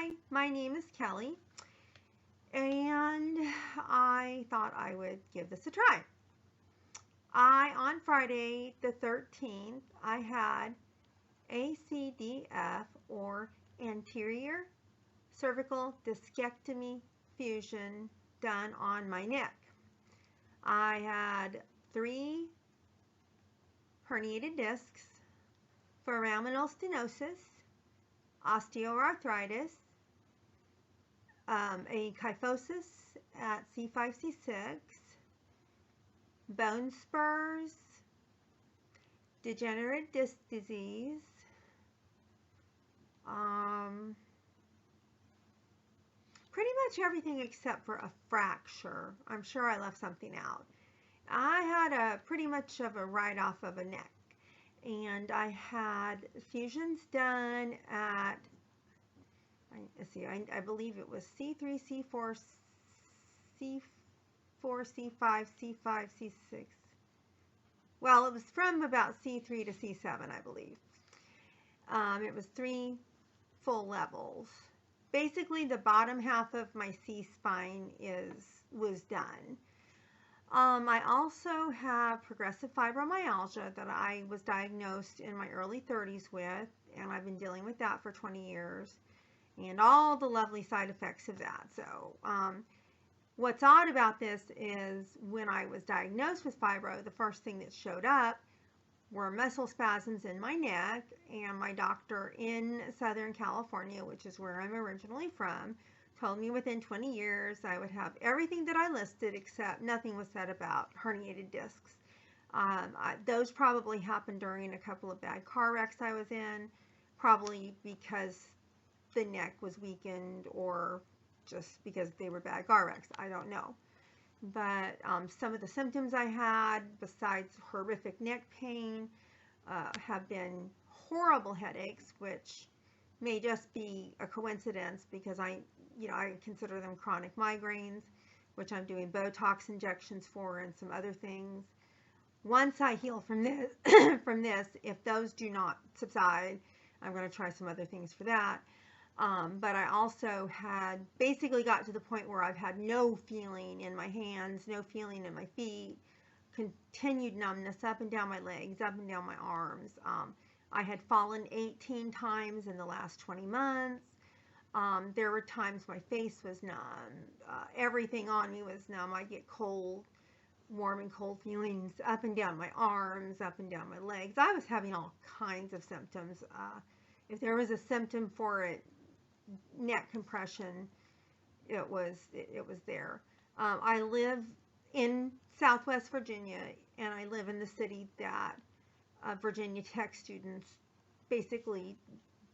Hi, my name is Kelly, and I thought I would give this a try. On Friday the 13th, I had ACDF, or Anterior Cervical Discectomy Fusion, done on my neck. I had 3 herniated discs, foraminal stenosis, osteoarthritis, a kyphosis at C5, C6, bone spurs, degenerative disc disease, pretty much everything except for a fracture. I'm sure I left something out. I had pretty much of a write-off of a neck, and I had fusions done at, let's see, I believe it was C3, C4, C4, C5, C5, C6. Well, it was from about C3 to C7, I believe. It was 3 full levels. Basically, the bottom half of my C-spine was done. I also have progressive fibromyalgia that I was diagnosed in my early 30s with, and I've been dealing with that for 20 years, and all the lovely side effects of that. So, what's odd about this is when I was diagnosed with fibro, the first thing that showed up were muscle spasms in my neck, and my doctor in Southern California, which is where I'm originally from, told me within 20 years I would have everything that I listed, except nothing was said about herniated discs. Those probably happened during a couple of bad car wrecks I was in, probably because the neck was weakened or just because they were bad car wrecks. I don't know. But some of the symptoms I had, besides horrific neck pain, have been horrible headaches, which may just be a coincidence because I consider them chronic migraines, which I'm doing Botox injections for and some other things. Once I heal from this, if those do not subside, I'm going to try some other things for that. But I also had basically got to the point where I've had no feeling in my hands, no feeling in my feet, continued numbness up and down my legs, up and down my arms. I had fallen 18 times in the last 20 months. There were times my face was numb. Everything on me was numb. I get cold, warm and cold feelings up and down my arms, up and down my legs. I was having all kinds of symptoms. If there was a symptom for it, neck compression, it was there. I live in Southwest Virginia, and I live in the city that Virginia Tech students basically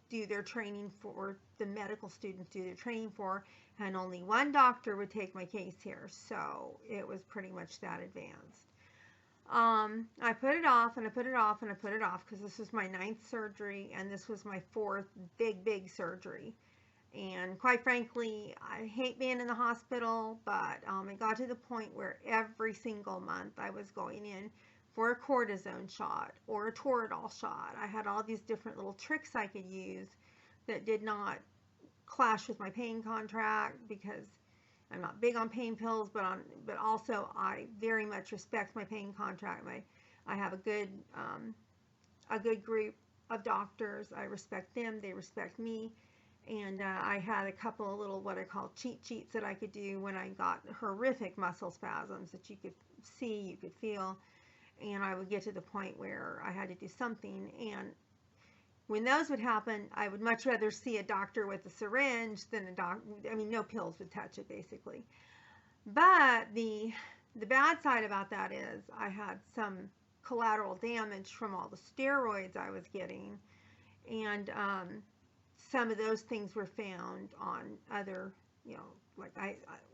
do their training for, the medical students do their training for, and only one doctor would take my case here, so it was pretty much that advanced. I put it off, and I put it off, and I put it off, because this was my 9th surgery, and this was my 4th big surgery. And quite frankly, I hate being in the hospital, but it got to the point where every single month I was going in for a cortisone shot or a Toradol shot. I had all these different little tricks I could use that did not clash with my pain contract, because I'm not big on pain pills, but also I very much respect my pain contract. I have a good group of doctors. I respect them. They respect me. And I had a couple of little, what I call cheat sheets, that I could do when I got horrific muscle spasms that you could see, you could feel. And I would get to the point where I had to do something. And when those would happen, I would much rather see a doctor with a syringe than a doctor. I mean, no pills would touch it, basically. But the bad side about that is I had some collateral damage from all the steroids I was getting. And some of those things were found on other, like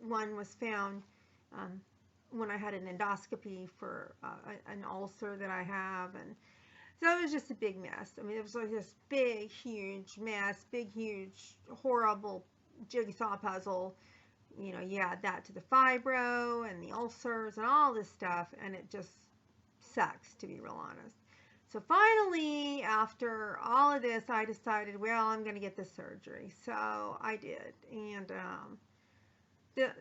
one was found when I had an endoscopy for an ulcer that I have, and so it was just a big mess. I mean, it was like this big, huge mess, big, huge, horrible jigsaw puzzle. You add that to the fibro and the ulcers and all this stuff, and it just sucks, to be real honest. So finally, after all of this, I decided, well, I'm going to get this surgery. So I did. And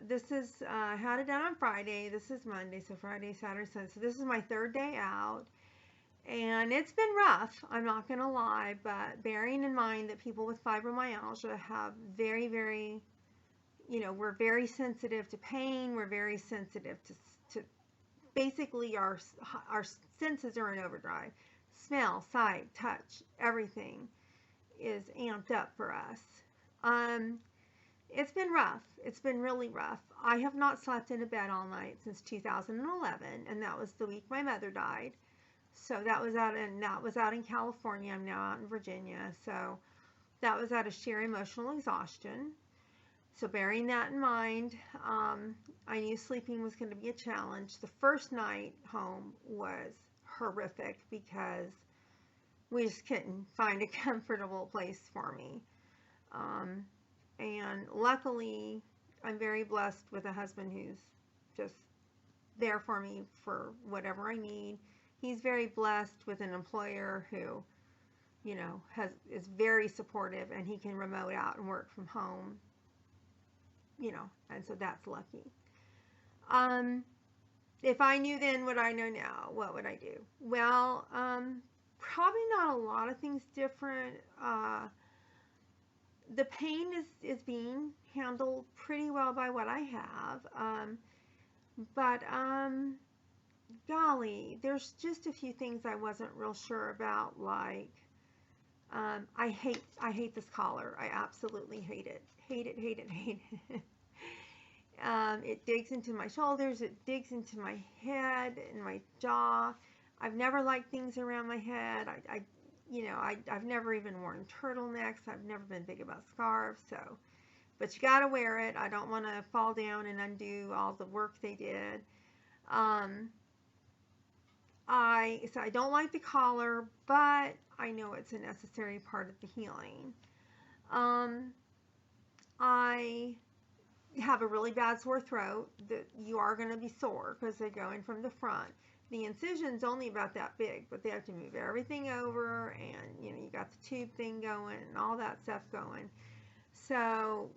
this is, I had it done on Friday. This is Monday. So Friday, Saturday, Sunday. So this is my third day out. And it's been rough, I'm not going to lie. But bearing in mind that people with fibromyalgia have very, very, we're very sensitive to pain. We're very sensitive to basically our senses are in overdrive. Smell, sight, touch, everything is amped up for us. It's been rough. It's been really rough. I have not slept in a bed all night since 2011, and that was the week my mother died. So that was out in California. I'm now out in Virginia. So that was out of sheer emotional exhaustion. So bearing that in mind, I knew sleeping was going to be a challenge. The first night home was horrific because we just couldn't find a comfortable place for me. And luckily, I'm very blessed with a husband who's just there for me for whatever I need. He's very blessed with an employer who, is very supportive, and he can remote out and work from home, and so that's lucky. If I knew then what I know now, what would I do? Well, probably not a lot of things different. The pain is being handled pretty well by what I have. But golly, there's just a few things I wasn't real sure about, like I hate this collar. I absolutely hate it. Hate it, hate it, hate it. It digs into my shoulders, it digs into my head and my jaw. I've never liked things around my head. I've never even worn turtlenecks. I've never been big about scarves, but you gotta wear it. I don't want to fall down and undo all the work they did. I don't like the collar, but I know it's a necessary part of the healing. I have a really bad sore throat. That you are going to be sore because they go in from the front. The incision's only about that big, but they have to move everything over, and you got the tube thing going and all that stuff going. So,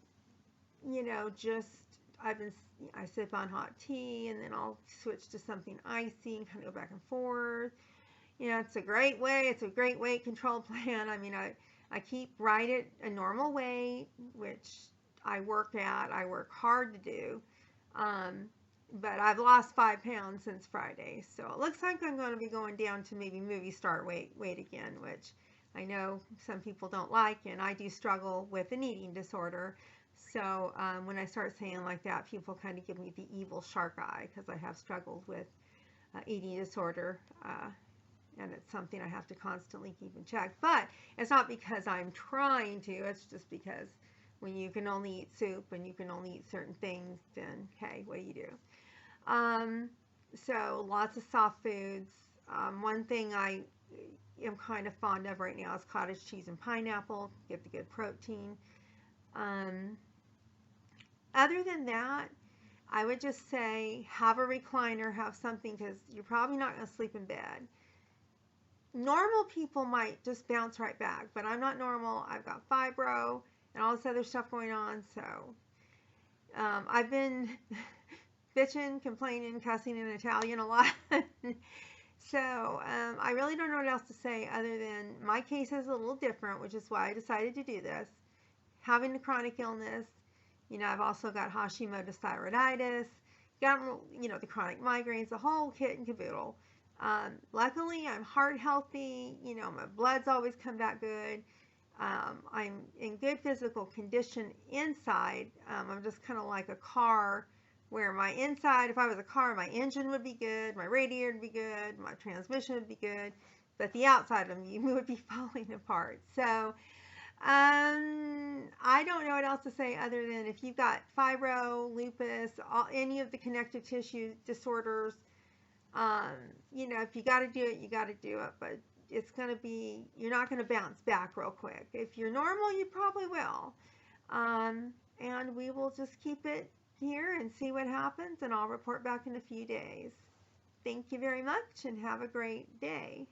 I sip on hot tea, and then I'll switch to something icy and kind of go back and forth. It's a great way. It's a great weight control plan. I mean, I keep right at a normal weight, which I work at. I work hard to do. But I've lost 5 pounds since Friday. So it looks like I'm going to be going down to maybe movie star weight again, which I know some people don't like, and I do struggle with an eating disorder. So when I start saying like that, people kind of give me the evil shark eye because I have struggled with eating disorder. And it's something I have to constantly keep in check. But it's not because I'm trying to. It's just because when you can only eat soup and you can only eat certain things, then, hey, what do you do? So lots of soft foods. One thing I am kind of fond of right now is cottage cheese and pineapple. Get the good protein. Other than that, I would just say have a recliner, have something, because you're probably not going to sleep in bed. Normal people might just bounce right back, but I'm not normal. I've got fibro and all this other stuff going on, so I've been bitching, complaining, cussing in Italian a lot. So I really don't know what else to say other than my case is a little different, which is why I decided to do this. Having a chronic illness, I've also got Hashimoto's thyroiditis, got, the chronic migraines, the whole kit and caboodle. Luckily, I'm heart healthy. My blood's always come back good. I'm in good physical condition inside. I'm just kind of like a car where my inside, if I was a car, my engine would be good, my radiator would be good, my transmission would be good, but the outside of me would be falling apart. So I don't know what else to say other than if you've got fibro, lupus, any of the connective tissue disorders, if you got to do it, you got to do it, but it's going to be, you're not going to bounce back real quick. If you're normal, you probably will. And we will just keep it here and see what happens, and I'll report back in a few days. Thank you very much and have a great day.